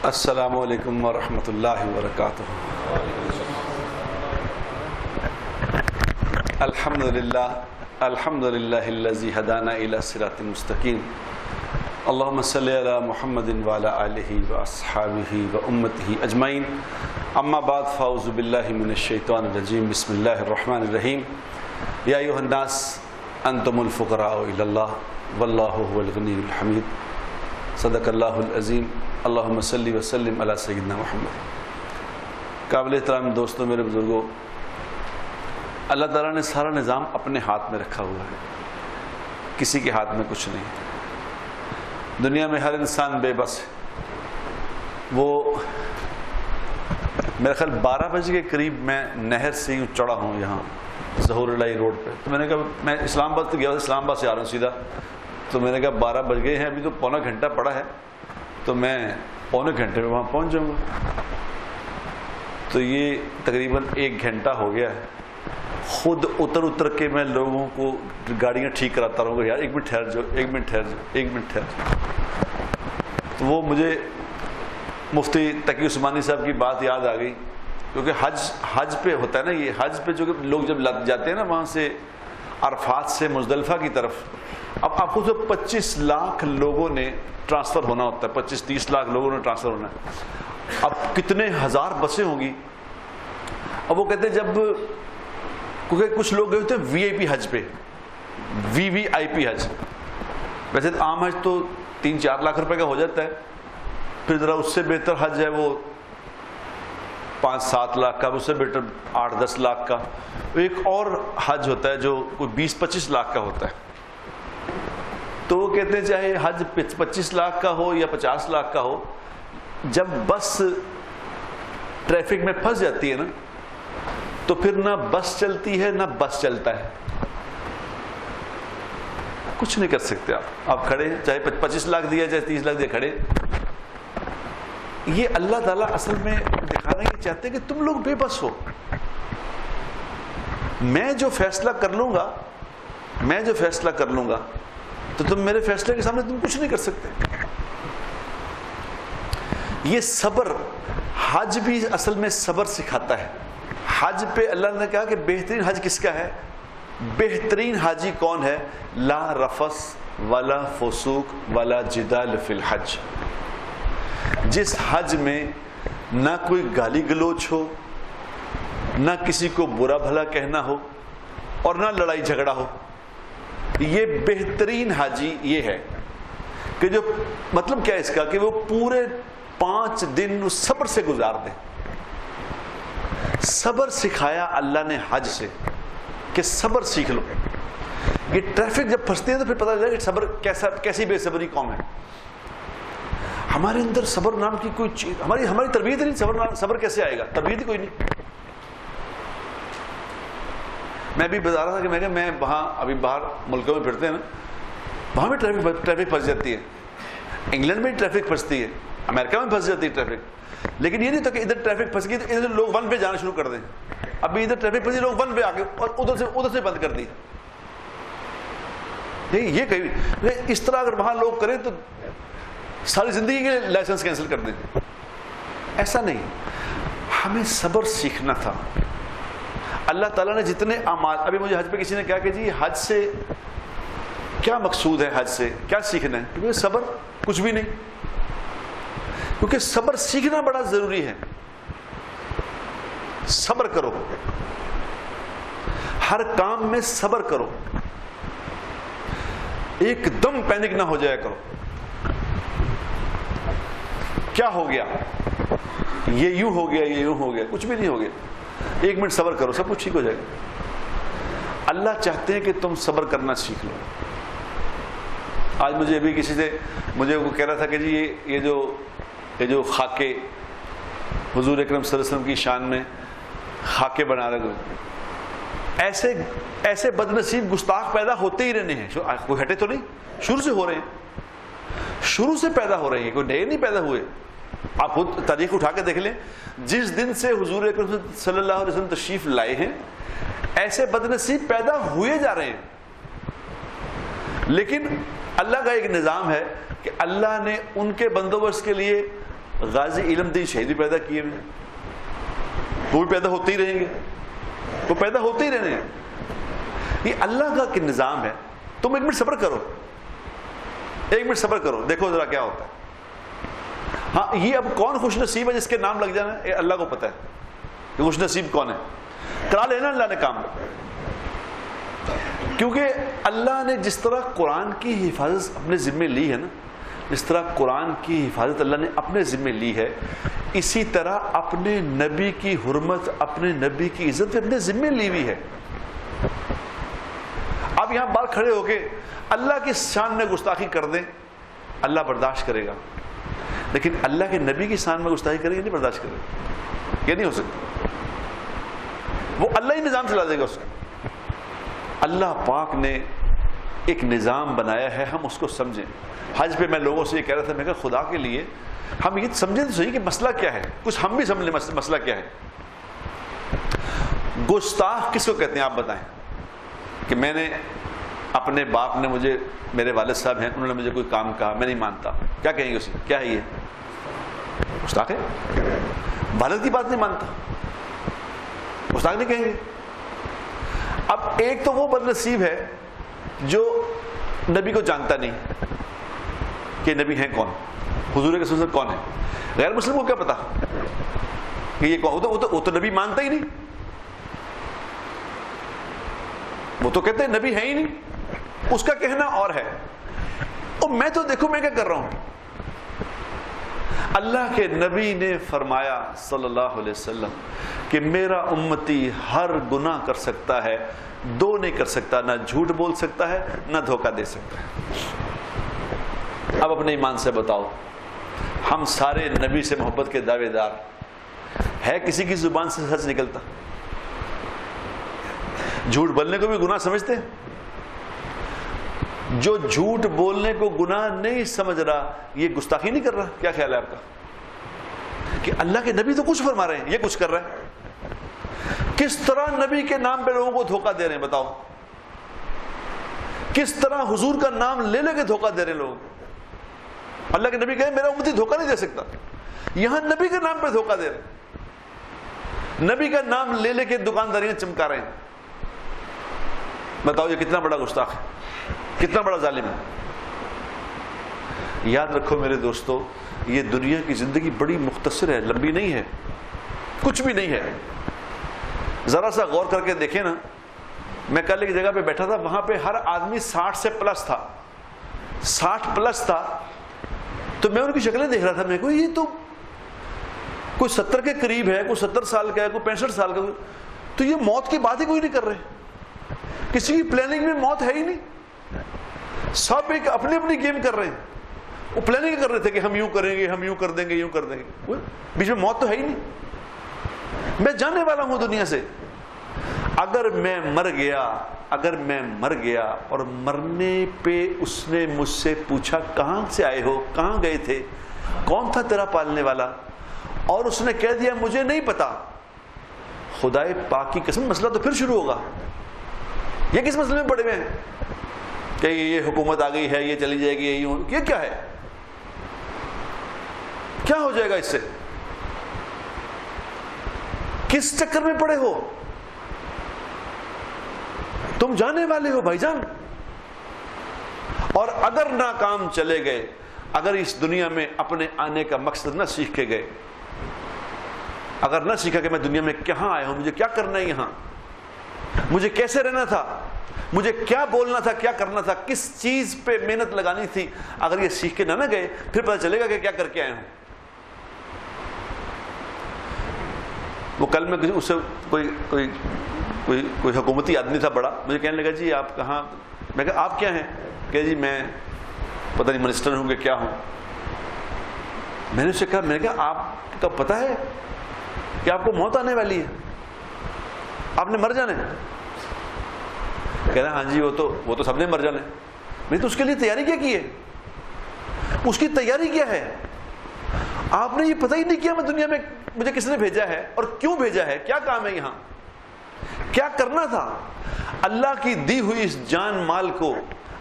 السلام علیکم ورحمۃ اللہ وبرکاتہ۔ الحمد للہ الذی ہدانا الی صراط مستقیم، اللہم صلی علی محمد وعلی آلہ واصحابہ وامتہ اجمعین، اما بعد فاعوذ باللہ من الشیطان الرجیم، بسم اللہ الرحمن الرحیم۔ یا ایھا الناس انتم الفقراء الی اللہ واللہ هو الغنی الحمید، صدق اللہ العظیم۔ اللہم صلی وسلم علی سیدنا محمد۔ قابل احترام دوستوں، میرے بزرگوں، اللہ تعالیٰ نے سارا نظام اپنے ہاتھ میں رکھا ہوا ہے، کسی کے ہاتھ میں کچھ نہیں۔ دنیا میں ہر انسان بے بس ہے۔ وہ میرے خیال 12 بجے کے قریب میں نہر سے یوں چڑھا ہوں یہاں ظہور الہی روڈ پہ، تو میں نے کہا میں اسلام آباد گیا، اسلام آباد سے آ رہا ہوں سیدھا، تو میں نے کہا 12 بج گئے ہیں، ابھی تو پونا گھنٹہ پڑا ہے، تو میں پونے گھنٹے میں وہاں پہنچ جاؤں گا۔ تو یہ تقریباً 1 گھنٹہ ہو گیا ہے، خود اتر کے میں لوگوں کو گاڑیاں ٹھیک کراتا رہوں گا، یار 1 منٹ ٹھہر جاؤ، 1 منٹ ٹھہر جاؤ، 1 منٹ ٹھہر جاؤ۔ تو وہ مجھے مفتی تقی عثمانی صاحب کی بات یاد آ گئی، کیونکہ حج پہ ہوتا ہے نا یہ، حج پہ جو کہ لوگ جب لگ جاتے ہیں نا وہاں سے عرفات سے مزدلفہ کی طرف، اب آپ کو 25 لاکھ لوگوں نے ٹرانسفر ہونا ہوتا ہے، 25-30 لاکھ لوگوں نے ٹرانسفر ہونا ہے، اب کتنے ہزار بسیں ہوں گی۔ اب وہ کہتے ہیں جب، کیونکہ کچھ لوگ گئے ہوتے ہیں وی آئی پی حج پہ، وی آئی پی حج، ویسے عام حج تو 3-4 لاکھ روپے کا ہو جاتا ہے، پھر ذرا اس سے بہتر حج ہے وہ 5-7 لاکھ کا، اس سے بہتر 8-10 لاکھ کا، ایک اور حج ہوتا ہے جو کوئی 20-25 لاکھ کا ہوتا ہے۔ تو وہ کہتے ہیں چاہے حج 25 لاکھ کا ہو یا 50 لاکھ کا ہو، جب بس ٹریفک میں پھنس جاتی ہے نا، تو پھر نہ بس چلتی ہے نہ بس چلتا ہے، کچھ نہیں کر سکتے آپ کھڑے ہیں، چاہے 25 لاکھ دیا چاہے 30 لاکھ دیا، کھڑے۔ یہ اللہ تعالیٰ اصل میں دکھانا یہ چاہتے ہیں کہ تم لوگ بے بس ہو، میں جو فیصلہ کر لوں گا تو تم میرے فیصلے کے سامنے تم کچھ نہیں کر سکتے۔ یہ صبر، حج بھی اصل میں صبر سکھاتا ہے۔ حج پہ اللہ نے کہا کہ بہترین حج کس کا ہے؟ بہترین حاجی کون ہے؟ لا رفث ولا فسوق ولا جدال فی الحج، جس حج میں نہ کوئی گالی گلوچ ہو، نہ کسی کو برا بھلا کہنا ہو، اور نہ لڑائی جھگڑا ہو۔ یہ بہترین حاجی یہ ہے کہ جو مطلب کیا ہے اس کا، کہ وہ پورے 5 دن صبر سے گزار دیں۔ صبر سکھایا اللہ نے حج سے کہ صبر سیکھ لو۔ یہ ٹریفک جب پھنستی ہے تو پھر پتہ چلے کہ صبر کیسی بے صبری قوم ہے۔ ہمارے اندر صبر نام کی کوئی چیز، ہماری تربیت نہیں، صبر کیسے آئے گا؟ تربیت ہی کوئی نہیں۔ میں بھی بتا رہا تھا کہ میں وہاں ابھی باہر ملکوں میں پھرتے ہیں نا، وہاں بھی ٹریفک پھنس جاتی ہے، انگلینڈ میں ٹریفک پھنستی ہے، امریکہ میں پھنس جاتی ہے ٹریفک، لیکن یہ نہیں تو کہ ادھر ٹریفک پھنس گئی تو ادھر لوگ 1 پہ جانا شروع کر دیں۔ ابھی ادھر ٹریفک پھنسی، لوگ 1 پہ آ گئے اور ادھر سے بند کر دی۔ یہ کہیں اس طرح اگر وہاں لوگ کریں تو ساری زندگی کے لائسنس کینسل کر دیں۔ ایسا نہیں، ہمیں صبر سیکھنا تھا۔ اللہ تعالیٰ نے جتنے اعمال، ابھی مجھے حج پہ کسی نے کہا کہ جی حج سے کیا مقصود ہے، حج سے کیا سیکھنا ہے؟ کیونکہ صبر کچھ بھی نہیں، کیونکہ صبر سیکھنا بڑا ضروری ہے۔ صبر کرو، ہر کام میں صبر کرو، ایک دم پینک نہ ہو جایا کرو۔ کیا ہو گیا، یہ یوں ہو گیا، یہ یوں ہو گیا، کچھ بھی نہیں ہو گیا، 1 منٹ صبر کرو، سب کچھ ٹھیک ہو جائے گا۔ اللہ چاہتے ہیں کہ تم صبر کرنا سیکھ لو۔ آج مجھے ابھی کسی سے مجھے وہ کہہ رہا تھا کہ جی یہ جو خاکے حضور اکرم صلی اللہ علیہ وسلم کی شان میں خاکے بنا رہے تھے، ایسے بد نصیب گستاخ پیدا ہوتے ہی رہنے ہیں، کوئی ہٹے تو نہیں، شروع سے ہو رہے ہیں، شروع سے پیدا ہو رہے ہیں، کوئی نئے نہیں پیدا ہوئے۔ آپ خود تاریخ اٹھا کے دیکھ لیں، جس دن سے حضور اکرم صلی اللہ علیہ وسلم تشریف لائے ہیں ایسے بد نصیب پیدا ہوئے جا رہے ہیں، لیکن اللہ کا ایک نظام ہے کہ اللہ نے ان کے بندوبست کے لیے غازی علم دین شہید بھی پیدا کیے ہوئے، وہ بھی پیدا ہوتے ہی رہیں گے، وہ پیدا ہوتے ہی رہنے ہیں۔ یہ اللہ کا کہ نظام ہے۔ تم ایک منٹ صبر کرو، ایک منٹ صبر کرو، دیکھو ذرا کیا ہوتا ہے۔ ہاں یہ اب کون خوش نصیب ہے جس کے نام لگ جانا ہے، اللہ کو پتہ ہے کہ خوش نصیب کون ہے۔ کرا لینا اللہ نے کام، کیونکہ اللہ نے جس طرح قرآن کی حفاظت اپنے ذمے لی ہے نا، جس طرح قرآن کی حفاظت اللہ نے اپنے ذمے لی ہے، اسی طرح اپنے نبی کی حرمت، اپنے نبی کی عزت اپنے ذمے لی ہوئی ہے۔ آپ یہاں باہر کھڑے ہو کے اللہ کی شان میں گستاخی کر دیں، اللہ برداشت کرے گا، لیکن اللہ کے نبی کی شان میں گستاخی کریں گے نہیں برداشت کرے گا، یہ نہیں ہو سکتا۔ وہ اللہ ہی نظام چلا دے گا اس کا۔ اللہ پاک نے ایک نظام بنایا ہے، ہم اس کو سمجھیں۔ حج پہ میں لوگوں سے یہ کہہ رہا تھا، میں کہا خدا کے لیے ہم یہ سمجھیں تو صحیح کہ مسئلہ کیا ہے، کچھ ہم بھی سمجھ لیں مسئلہ کیا ہے۔ گستاخ کس کو کہتے ہیں آپ بتائیں؟ کہ میں نے اپنے باپ نے مجھے، میرے والد صاحب ہیں، انہوں نے مجھے کوئی کام کہا، میں نہیں مانتا، کیا کہیں گے اسے؟ کیا ہے یہ؟ گستاخ ہے۔ والد کی بات نہیں مانتا، گستاخ نہیں کہیں گے۔ اب ایک تو وہ بد نصیب ہے جو نبی کو جانتا نہیں کہ نبی ہیں کون، حضور کے سلسلے کون ہے۔ غیر مسلم کو کیا پتا کہ یہ کون؟ وہ تو نبی مانتا ہی نہیں، وہ تو کہتے ہیں نبی ہے ہی نہیں، اس کا کہنا اور ہے۔ اور میں تو دیکھو میں کیا کر رہا ہوں۔ اللہ کے نبی نے فرمایا صلی اللہ علیہ وسلم کہ میرا امتی ہر گناہ کر سکتا ہے، دو نہیں کر سکتا، نہ جھوٹ بول سکتا ہے نہ دھوکہ دے سکتا ہے۔ اب اپنے ایمان سے بتاؤ، ہم سارے نبی سے محبت کے دعوے دار، ہے کسی کی زبان سے سچ نکلتا؟ جھوٹ بولنے کو بھی گناہ سمجھتے ہیں؟ جو جھوٹ بولنے کو گناہ نہیں سمجھ رہا یہ گستاخی نہیں کر رہا؟ کیا خیال ہے آپ کا کہ اللہ کے نبی تو کچھ فرما رہے ہیں، یہ کچھ کر رہا ہے؟ کس طرح نبی کے نام پہ لوگوں کو دھوکہ دے رہے ہیں بتاؤ؟ کس طرح حضور کا نام لے لے کے دھوکہ دے رہے ہیں لوگ؟ اللہ کے نبی کہے میرا امتی دھوکہ نہیں دے سکتا، یہاں نبی کے نام پہ دھوکہ دے رہے ہیں، نبی کا نام لے لے کے دکانداریاں چمکا رہے ہیں۔ بتاؤ یہ کتنا بڑا گستاخ ہے، کتنا بڑا ظالم ہے۔ یاد رکھو میرے دوستو، یہ دنیا کی زندگی بڑی مختصر ہے، لمبی نہیں ہے، کچھ بھی نہیں ہے۔ ذرا سا غور کر کے دیکھیں نا، میں کل ایک جگہ پہ بیٹھا تھا، وہاں پہ ہر آدمی 60 سے پلس تھا، 60 پلس تھا، تو میں ان کی شکلیں دیکھ رہا تھا، میں کو یہ تو کوئی 70 کے قریب ہے، کوئی 70 سال کا ہے، کوئی 65 سال کا، تو یہ موت کی بات ہی کوئی نہیں کر رہے، کسی کی پلاننگ میں موت ہے ہی نہیں، سب ایک اپنی اپنی گیم کر رہے ہیں۔ وہ پلاننگ کر رہے تھے کہ ہم یوں کریں گے، ہم یوں کر دیں گے، یوں کر دیں گے، بیچ میں موت تو ہے ہی نہیں۔ میں جانے والا ہوں دنیا سے، اگر میں مر گیا اور مرنے پہ اس نے مجھ سے پوچھا کہاں سے آئے ہو، کہاں گئے تھے، کون تھا تیرا پالنے والا، اور اس نے کہہ دیا مجھے نہیں پتا، خدائے پاک کی قسم مسئلہ تو پھر شروع ہوگا۔ یہ کس مسئلے میں پڑے ہوئے ہیں کہ یہ حکومت آ گئی ہے، یہ چلی جائے گی، یہ کیا ہے، کیا ہو جائے گا اس سے، کس چکر میں پڑے ہو؟ تم جانے والے ہو بھائی جان۔ اور اگر ناکام چلے گئے، اگر اس دنیا میں اپنے آنے کا مقصد نہ سیکھ کے گئے، اگر نہ سیکھا کہ میں دنیا میں کہاں آیا ہوں، مجھے کیا کرنا ہے یہاں، مجھے کیسے رہنا تھا، مجھے کیا بولنا تھا، کیا کرنا تھا، کس چیز پہ محنت لگانی تھی، اگر یہ سیکھ کے نہ گئے پھر پتہ چلے گا کہ کیا کر کے آئے ہوں۔ وہ کل میں اس سے کوئی حکومتی آدمی تھا بڑا، مجھے کہنے لگا جی آپ کہاں، میں کہا آپ کیا ہیں، کہ جی میں پتہ نہیں منسٹر ہوں کہ کیا ہوں۔ میں نے اس سے کہا، میں نے کہا آپ کا پتہ ہے کہ آپ کو موت آنے والی ہے، آپ نے مر جانا ہے؟ کہہ رہا ہاں جی وہ تو سب نے مر جانا ہے۔ میں تو اس کے لیے تیاری کیا کی ہے، اس کی تیاری کیا ہے؟ آپ نے یہ پتہ ہی نہیں کیا میں دنیا میں مجھے کس نے بھیجا ہے اور کیوں بھیجا ہے، کیا کام ہے یہاں، کیا کرنا تھا۔ اللہ کی دی ہوئی اس جان مال کو،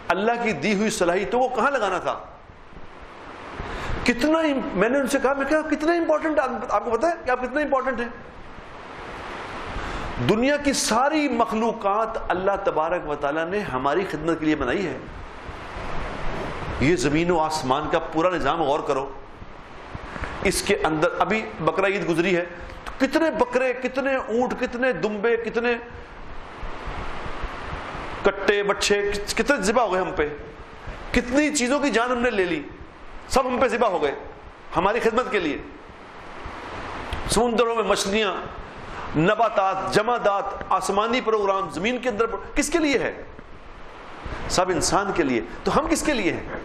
اللہ کی دی ہوئی صلاحیتوں کو کہاں لگانا تھا، کتنا میں نے ان سے کہا، میں کہا کتنا امپورٹنٹ، آپ کو پتا ہے کہ آپ کتنا امپورٹنٹ ہیں؟ دنیا کی ساری مخلوقات اللہ تبارک و تعالیٰ نے ہماری خدمت کے لیے بنائی ہے. یہ زمین و آسمان کا پورا نظام غور کرو. اس کے اندر ابھی بقرہ عید گزری ہے، تو کتنے بکرے، کتنے اونٹ، کتنے دمبے، کتنے کٹے بچے، کتنے ذبح ہو گئے ہم پہ. کتنی چیزوں کی جان ہم نے لے لی، سب ہم پہ ذبح ہو گئے ہماری خدمت کے لیے. سمندروں میں مچھلیاں، نباتات، جمادات، آسمانی پروگرام زمین کے اندر، کس کے لیے ہے؟ سب انسان کے لیے. تو ہم کس کے لیے ہیں؟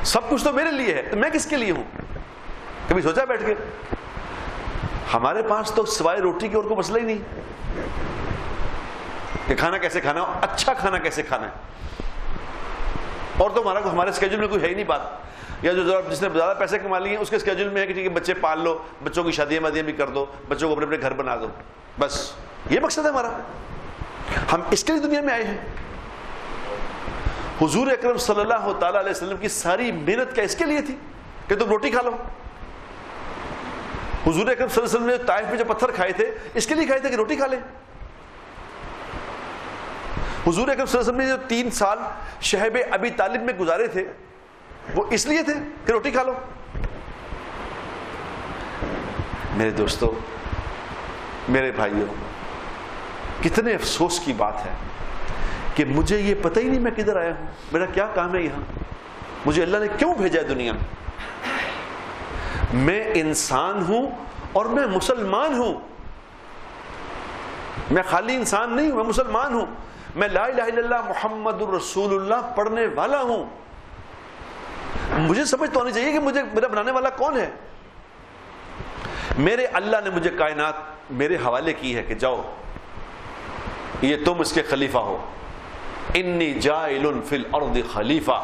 سب کچھ تو میرے لیے ہے، تو میں کس کے لیے ہوں؟ کبھی سوچا بیٹھ کے؟ ہمارے پاس تو سوائے روٹی کے اور کوئی مسئلہ ہی نہیں کہ کھانا کیسے کھانا، اچھا کھانا کیسے کھانا ہے. اور تو ہمارے اسکیجول میں کوئی ہے ہی نہیں بات. یا جو جس نے زیادہ پیسے کما لیے اس کے اسکیجول میں ہے کہ ٹھیک ہے بچے پال لو، بچوں کی شادیاں وادیاں بھی کر دو، بچوں کو اپنے اپنے گھر بنا دو، بس یہ مقصد ہے ہمارا. ہم اس کے لیے دنیا میں آئے ہیں. حضور اکرم صلی اللہ تعالیٰ علیہ وسلم کی ساری محنت کیا اس کے لیے تھی کہ تم روٹی کھا لو؟ حضور اکرم صلی اللہ علیہ وسلم نے طائف میں جو پتھر کھائے تھے اس کے لیے کھائے تھے کہ روٹی کھا لیں. حضور اکرم صلی اللہ علیہ وسلم نے جو 3 سال شہب ابی طالب میں گزارے تھے وہ اس لیے تھے کہ روٹی کھا لو. میرے دوستو، میرے بھائیوں، کتنے افسوس کی بات ہے کہ مجھے یہ پتہ ہی نہیں میں کدھر آیا ہوں، میرا کیا کام ہے یہاں، مجھے اللہ نے کیوں بھیجا ہے دنیا میں. میں انسان ہوں اور میں مسلمان ہوں. میں خالی انسان نہیں ہوں، میں مسلمان ہوں. میں لا الہ الا اللہ محمد الرسول اللہ پڑھنے والا ہوں. مجھے سمجھ تو آنی چاہیے کہ مجھے میرا بنانے والا کون ہے. میرے اللہ نے مجھے کائنات میرے حوالے کی ہے کہ جاؤ یہ تم اس کے خلیفہ ہو. انی جاعل فی الارض خلیفہ.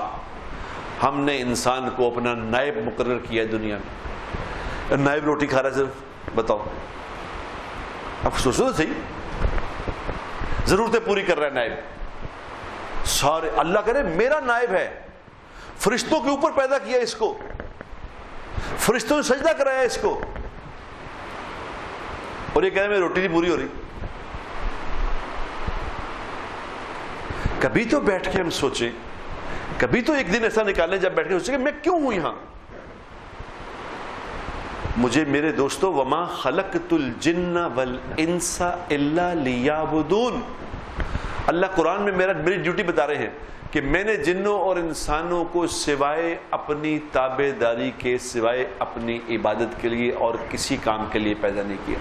ہم نے انسان کو اپنا نائب مقرر کیا ہے دنیا میں. نائب روٹی کھا رہا ہے صرف، بتاؤ اب سوچو تو صحیح. ضرورتیں پوری کر رہا ہے نائب. سارے اللہ کرے میرا نائب ہے. فرشتوں کے اوپر پیدا کیا اس کو، فرشتوں نے سجدہ کرایا اس کو، اور یہ کہہ رہے ہیں میری روٹی نہیں پوری ہو رہی. کبھی تو بیٹھ کے ہم سوچیں، کبھی تو ایک دن ایسا نکالیں جب بیٹھ کے سوچیں کہ میں کیوں ہوں یہاں. مجھے میرے دوستو، وما خلقت الجن والانس الا لیعبدون. اللہ قرآن میں میری ڈیوٹی بتا رہے ہیں کہ میں نے جنوں اور انسانوں کو سوائے اپنی تابع داری کے، سوائے اپنی عبادت کے لیے اور کسی کام کے لیے پیدا نہیں کیا.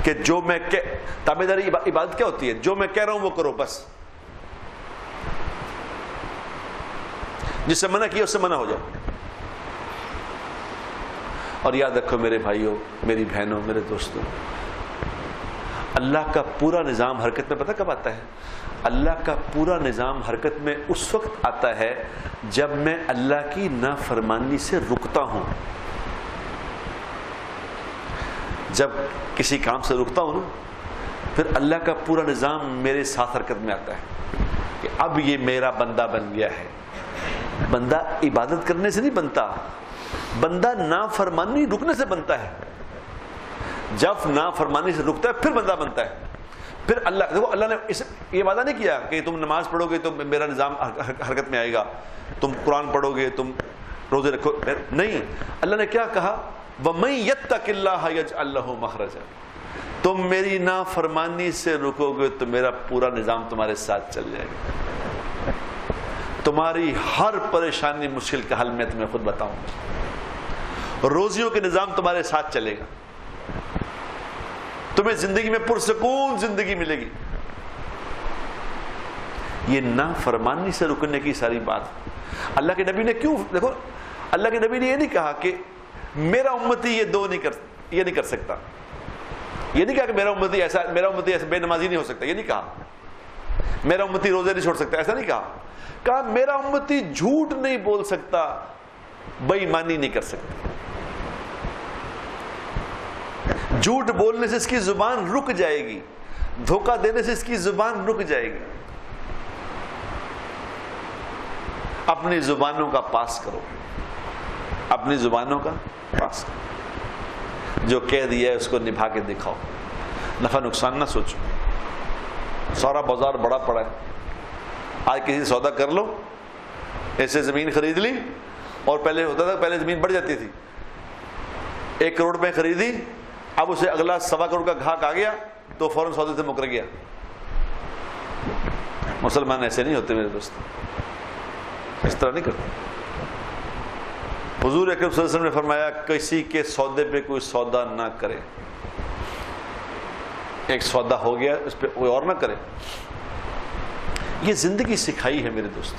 کہ جو میں تابع داری عبادت کیا ہوتی ہے؟ جو میں کہہ رہا ہوں وہ کرو بس. جس سے منع کیا اس سے منع ہو جاؤ. اور یاد رکھو میرے بھائیوں، میری بہنوں، میرے دوستوں، اللہ کا پورا نظام حرکت میں پتہ کب آتا ہے؟ اللہ کا پورا نظام حرکت میں اس وقت آتا ہے جب میں اللہ کی نافرمانی سے رکتا ہوں. جب کسی کام سے رکتا ہوں نا، پھر اللہ کا پورا نظام میرے ساتھ حرکت میں آتا ہے کہ اب یہ میرا بندہ بن گیا ہے. بندہ عبادت کرنے سے نہیں بنتا، بندہ نافرمانی رکنے سے بنتا ہے. جب نافرمانی سے رکتا ہے پھر بندہ بنتا ہے. پھر اللہ دیکھو، اللہ نے یہ وعدہ نہیں کیا کہ تم نماز پڑھو گے تو میرا نظام حرکت میں آئے گا، تم قرآن پڑھو گے، تم روزے رکھو. نہیں، اللہ نے کیا کہا؟ وَمَن يَتَّقِ اللَّهَ يَجْعَل لَّهُ مَخْرَجًا. تم میری نافرمانی سے رکو گے تو میرا پورا نظام تمہارے ساتھ چل جائے گا. تمہاری ہر پریشانی مشکل کا حل میں تمہیں خود بتاؤں گا. روزیوں کے نظام تمہارے ساتھ چلے گا. تمہیں زندگی میں پرسکون زندگی ملے گی. یہ نافرمانی سے رکنے کی ساری بات اللہ کے نبی نے کیوں، دیکھو اللہ کے نبی نے یہ نہیں کہا کہ میرا امتی یہ نہیں کر سکتا. یہ نہیں کہا کہ میرا امتی ایسا بے نمازی نہیں ہو سکتا. یہ نہیں کہا میرا امتی روزے نہیں چھوڑ سکتا. ایسا نہیں کہا میرا امتی جھوٹ نہیں بول سکتا، بے ایمانی نہیں کر سکتا. جھوٹ بولنے سے اس کی زبان رک جائے گی، دھوکہ دینے سے اس کی زبان رک جائے گی. اپنی زبانوں کا پاس کرو. اپنی زبانوں کا پاس جو کہہ دیا ہے اس کو نبھا کے دکھاؤ، نفع نقصان نہ سوچو. سارا بازار بڑا پڑا ہے، آج کسی سے سودا کر لو، ایسے زمین خرید لی، اور پہلے ہوتا تھا پہلے زمین بڑھ جاتی تھی، 1 کروڑ میں خریدی، اب اسے اگلا 1.25 کروڑ کا گھاک آ گیا تو فوراً سودے سے مکر گیا. مسلمان ایسے نہیں ہوتے میرے دوست، اس طرح نہیں کرتے. حضور اکرم صلی اللہ علیہ وسلم نے فرمایا کسی کے سودے پہ کوئی سودا نہ کرے، ایک سودا ہو گیا اس پہ کوئی اور نہ کرے. یہ زندگی سکھائی ہے میرے دوست.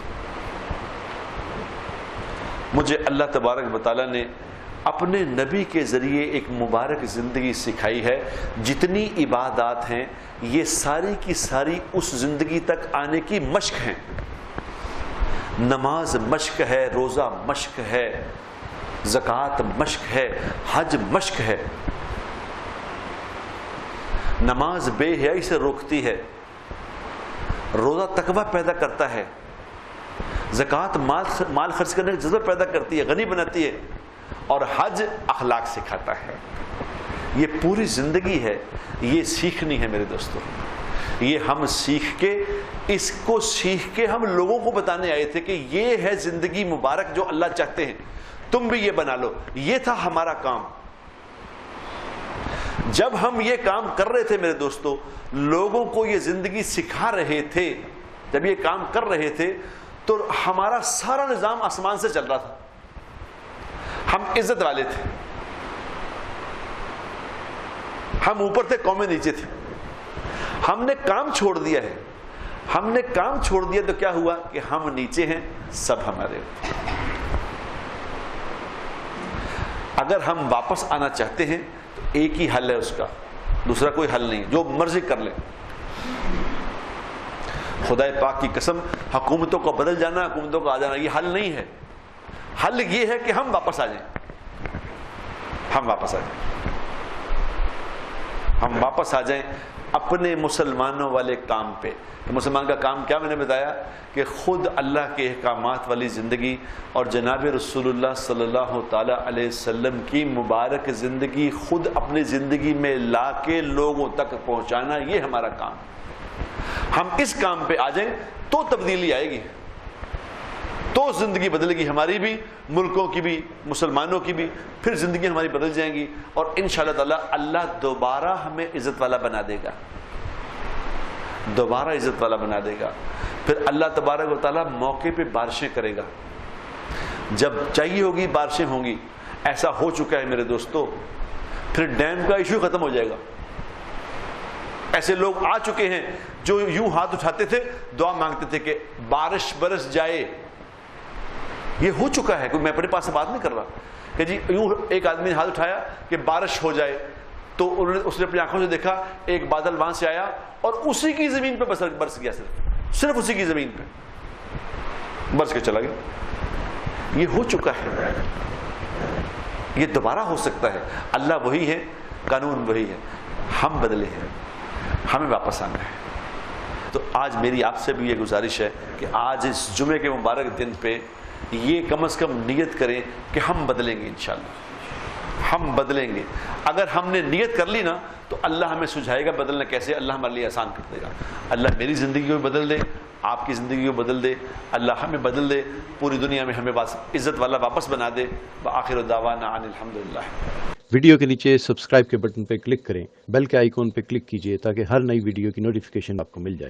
مجھے اللہ تبارک و تعالیٰ نے اپنے نبی کے ذریعے ایک مبارک زندگی سکھائی ہے. جتنی عبادات ہیں یہ ساری کی ساری اس زندگی تک آنے کی مشق ہیں. نماز مشق ہے، روزہ مشق ہے، زکوٰۃ مشق ہے، حج مشق ہے. نماز بے حیائی سے روکتی ہے، روزہ تقویٰ پیدا کرتا ہے، زکوٰۃ مال خرچ کرنے کا جذبہ پیدا کرتی ہے، غنی بناتی ہے، اور حج اخلاق سکھاتا ہے. یہ پوری زندگی ہے، یہ سیکھنی ہے میرے دوستوں. یہ ہم سیکھ کے، اس کو سیکھ کے ہم لوگوں کو بتانے آئے تھے کہ یہ ہے زندگی مبارک جو اللہ چاہتے ہیں، تم بھی یہ بنا لو. یہ تھا ہمارا کام. جب ہم یہ کام کر رہے تھے میرے دوستو، لوگوں کو یہ زندگی سکھا رہے تھے، جب یہ کام کر رہے تھے تو ہمارا سارا نظام آسمان سے چل رہا تھا. ہم عزت والے تھے، ہم اوپر تھے، قومیں نیچے تھے. ہم نے کام چھوڑ دیا ہے. ہم نے کام چھوڑ دیا تو کیا ہوا کہ ہم نیچے ہیں، سب ہمارے. اگر ہم واپس آنا چاہتے ہیں تو ایک ہی حل ہے اس کا، دوسرا کوئی حل نہیں. جو مرضی کر لیں. خدا پاک کی قسم، حکومتوں کو بدل جانا، حکومتوں کو آ جانا یہ حل نہیں ہے. حل یہ ہے کہ ہم واپس آ جائیں. ہم واپس آ جائیں. ہم واپس آ جائیں اپنے مسلمانوں والے کام پہ. مسلمان کا کام کیا میں نے بتایا کہ خود اللہ کے احکامات والی زندگی اور جناب رسول اللہ صلی اللہ تعالی علیہ وسلم کی مبارک زندگی خود اپنی زندگی میں لا کے لوگوں تک پہنچانا، یہ ہمارا کام. ہم اس کام پہ آ جائیں تو تبدیلی آئے گی، تو زندگی بدلے گی، ہماری بھی، ملکوں کی بھی، مسلمانوں کی بھی. پھر زندگی ہماری بدل جائیں گی اور انشاءاللہ تعالی اللہ دوبارہ ہمیں عزت والا بنا دے گا، دوبارہ عزت والا بنا دے گا. پھر اللہ تبارک و تعالی موقع پہ بارشیں کرے گا، جب چاہیے ہوگی بارشیں ہوں گی. ایسا ہو چکا ہے میرے دوستو. پھر ڈیم کا ایشو ختم ہو جائے گا. ایسے لوگ آ چکے ہیں جو یوں ہاتھ اٹھاتے تھے، دعا مانگتے تھے کہ بارش برس جائے. یہ ہو چکا ہے. میں اپنے پاس سے بات نہیں کر رہا کہ جی یوں ایک آدمی نے ہاتھ اٹھایا کہ بارش ہو جائے، تو اس نے اپنی آنکھوں سے دیکھا ایک بادل وہاں سے آیا اور اسی کی زمین پہ برس گیا. صرف اسی کی زمین پہ برس کے چلا گیا. یہ ہو چکا ہے، یہ دوبارہ ہو سکتا ہے. اللہ وہی ہے، قانون وہی ہے. ہم بدلے ہیں، ہمیں واپس آنا ہے. تو آج میری آپ سے بھی یہ گزارش ہے کہ آج اس جمعے کے مبارک دن پہ یہ کم از کم نیت کریں کہ ہم بدلیں گے. انشاءاللہ ہم بدلیں گے. اگر ہم نے نیت کر لی نا تو اللہ ہمیں سجھائے گا بدلنا کیسے. اللہ ہمارے لیے آسان کر دے گا. اللہ میری زندگی کو بدل دے، آپ کی زندگی کو بدل دے، اللہ ہمیں بدل دے، پوری دنیا میں ہمیں عزت والا واپس بنا دے. وآخر دعوانا ان الحمدللہ. ویڈیو کے نیچے سبسکرائب کے بٹن پہ کلک کریں، بیل کے آئیکن پہ کلک کیجئے تاکہ ہر نئی ویڈیو کی نوٹیفیکیشن آپ کو مل جائے.